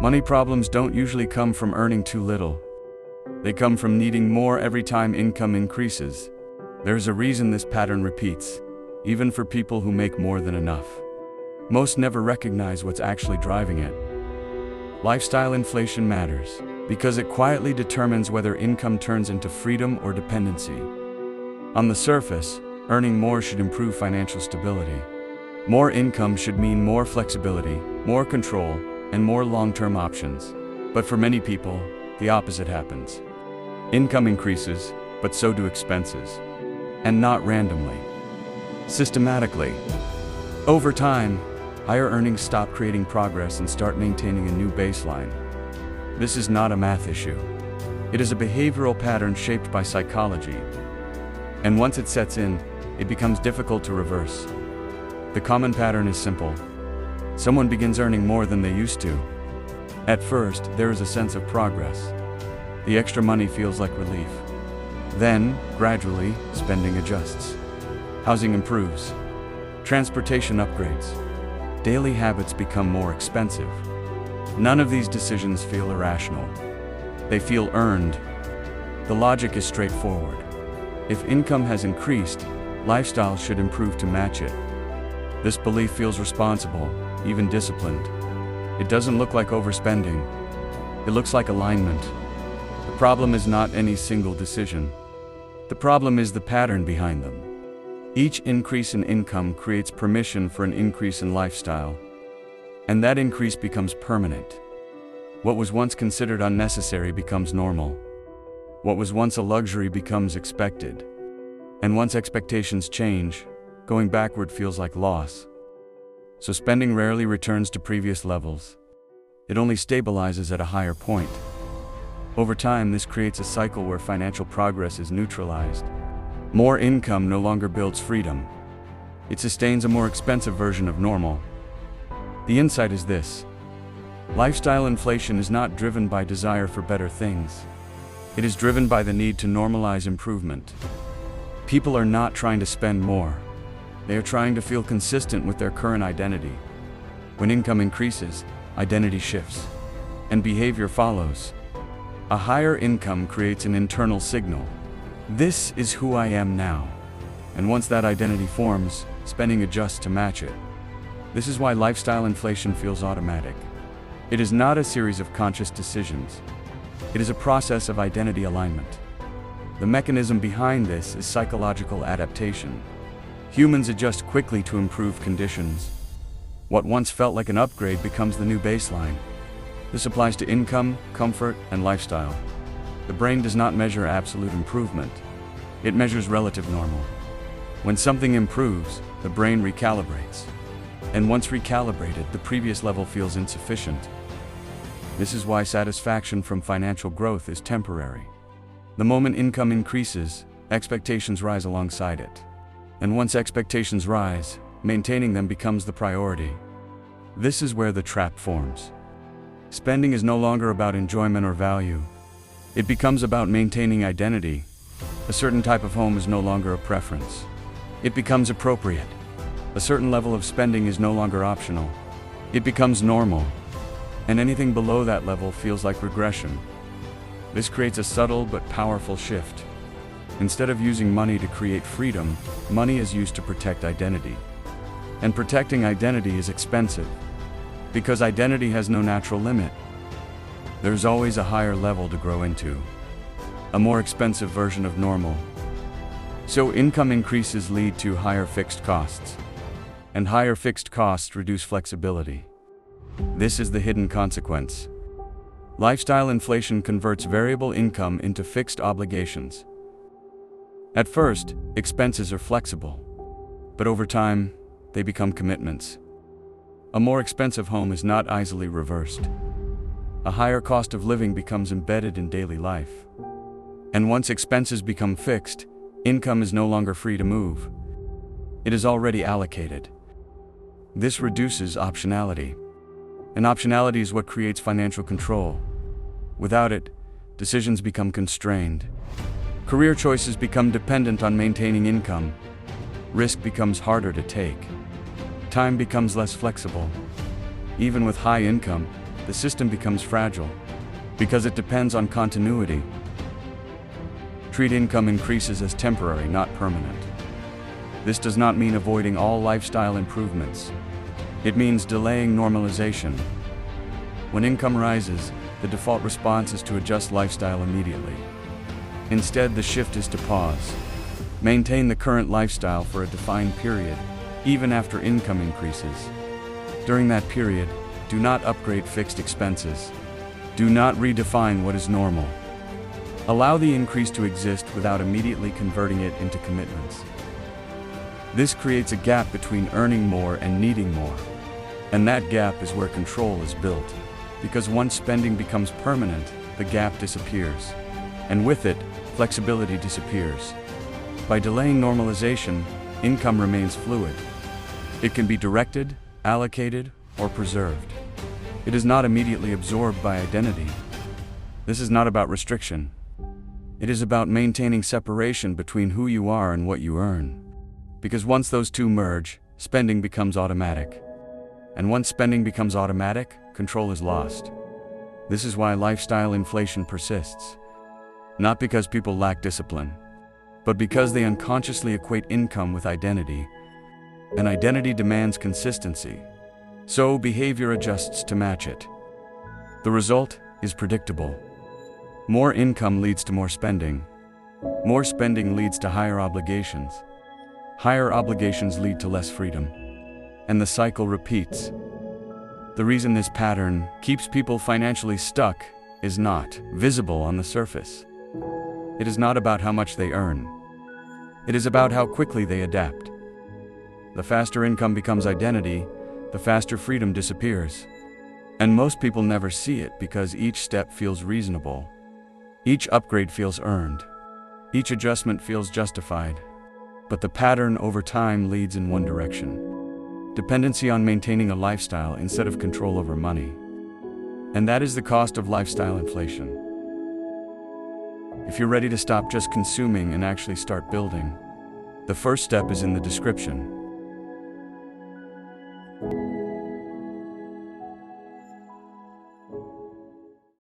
Money problems don't usually come from earning too little. They come from needing more every time income increases. There's a reason this pattern repeats, even for people who make more than enough. Most never recognize what's actually driving it. Lifestyle inflation matters because it quietly determines whether income turns into freedom or dependency. On the surface, earning more should improve financial stability. More income should mean more flexibility, more control, and more long-term options. But for many people, the opposite happens. Income increases, but so do expenses. And not randomly. Systematically. Over time, higher earnings stop creating progress and start maintaining a new baseline. This is not a math issue. It is a behavioral pattern shaped by psychology. And once it sets in, it becomes difficult to reverse. The common pattern is simple. Someone begins earning more than they used to. At first, there is a sense of progress. The extra money feels like relief. Then, gradually, spending adjusts. Housing improves. Transportation upgrades. Daily habits become more expensive. None of these decisions feel irrational. They feel earned. The logic is straightforward. If income has increased, lifestyle should improve to match it. This belief feels responsible, even disciplined. It doesn't look like overspending. It looks like alignment. The problem is not any single decision. The problem is the pattern behind them. Each increase in income creates permission for an increase in lifestyle. And that increase becomes permanent. What was once considered unnecessary becomes normal. What was once a luxury becomes expected. And once expectations change, going backward feels like loss. So spending rarely returns to previous levels. It only stabilizes at a higher point. Over time, this creates a cycle where financial progress is neutralized. More income no longer builds freedom. It sustains a more expensive version of normal. The insight is this: lifestyle inflation is not driven by desire for better things. It is driven by the need to normalize improvement. People are not trying to spend more. They are trying to feel consistent with their current identity. When income increases, identity shifts, and behavior follows. A higher income creates an internal signal. This is who I am now. And once that identity forms, spending adjusts to match it. This is why lifestyle inflation feels automatic. It is not a series of conscious decisions. It is a process of identity alignment. The mechanism behind this is psychological adaptation. Humans adjust quickly to improve conditions. What once felt like an upgrade becomes the new baseline. This applies to income, comfort, and lifestyle. The brain does not measure absolute improvement. It measures relative normal. When something improves, the brain recalibrates. And once recalibrated, the previous level feels insufficient. This is why satisfaction from financial growth is temporary. The moment income increases, expectations rise alongside it. And once expectations rise, maintaining them becomes the priority. This is where the trap forms. Spending is no longer about enjoyment or value. It becomes about maintaining identity. A certain type of home is no longer a preference. It becomes appropriate. A certain level of spending is no longer optional. It becomes normal. And anything below that level feels like regression. This creates a subtle but powerful shift. Instead of using money to create freedom, money is used to protect identity. And protecting identity is expensive. Because identity has no natural limit. There's always a higher level to grow into. A more expensive version of normal. So income increases lead to higher fixed costs. And higher fixed costs reduce flexibility. This is the hidden consequence. Lifestyle inflation converts variable income into fixed obligations. At first, expenses are flexible. But over time, they become commitments. A more expensive home is not easily reversed. A higher cost of living becomes embedded in daily life. And once expenses become fixed, income is no longer free to move. It is already allocated. This reduces optionality. And optionality is what creates financial control. Without it, decisions become constrained. Career choices become dependent on maintaining income. Risk becomes harder to take. Time becomes less flexible. Even with high income, the system becomes fragile, because it depends on continuity. Treat income increases as temporary, not permanent. This does not mean avoiding all lifestyle improvements. It means delaying normalization. When income rises, the default response is to adjust lifestyle immediately. Instead, the shift is to pause. Maintain the current lifestyle for a defined period, even after income increases. During that period, do not upgrade fixed expenses. Do not redefine what is normal. Allow the increase to exist without immediately converting it into commitments. This creates a gap between earning more and needing more. And that gap is where control is built. Because once spending becomes permanent, the gap disappears. And with it, flexibility disappears. By delaying normalization, income remains fluid. It can be directed, allocated, or preserved. It is not immediately absorbed by identity. This is not about restriction. It is about maintaining separation between who you are and what you earn. Because once those two merge, spending becomes automatic. And once spending becomes automatic, control is lost. This is why lifestyle inflation persists. Not because people lack discipline, but because they unconsciously equate income with identity. And identity demands consistency. So behavior adjusts to match it. The result is predictable. More income leads to more spending. More spending leads to higher obligations. Higher obligations lead to less freedom. And the cycle repeats. The reason this pattern keeps people financially stuck is not visible on the surface. It is not about how much they earn. It is about how quickly they adapt. The faster income becomes identity, the faster freedom disappears. And most people never see it because each step feels reasonable. Each upgrade feels earned. Each adjustment feels justified. But the pattern over time leads in one direction: dependency on maintaining a lifestyle instead of control over money. And that is the cost of lifestyle inflation. If you're ready to stop just consuming and actually start building, the first step is in the description.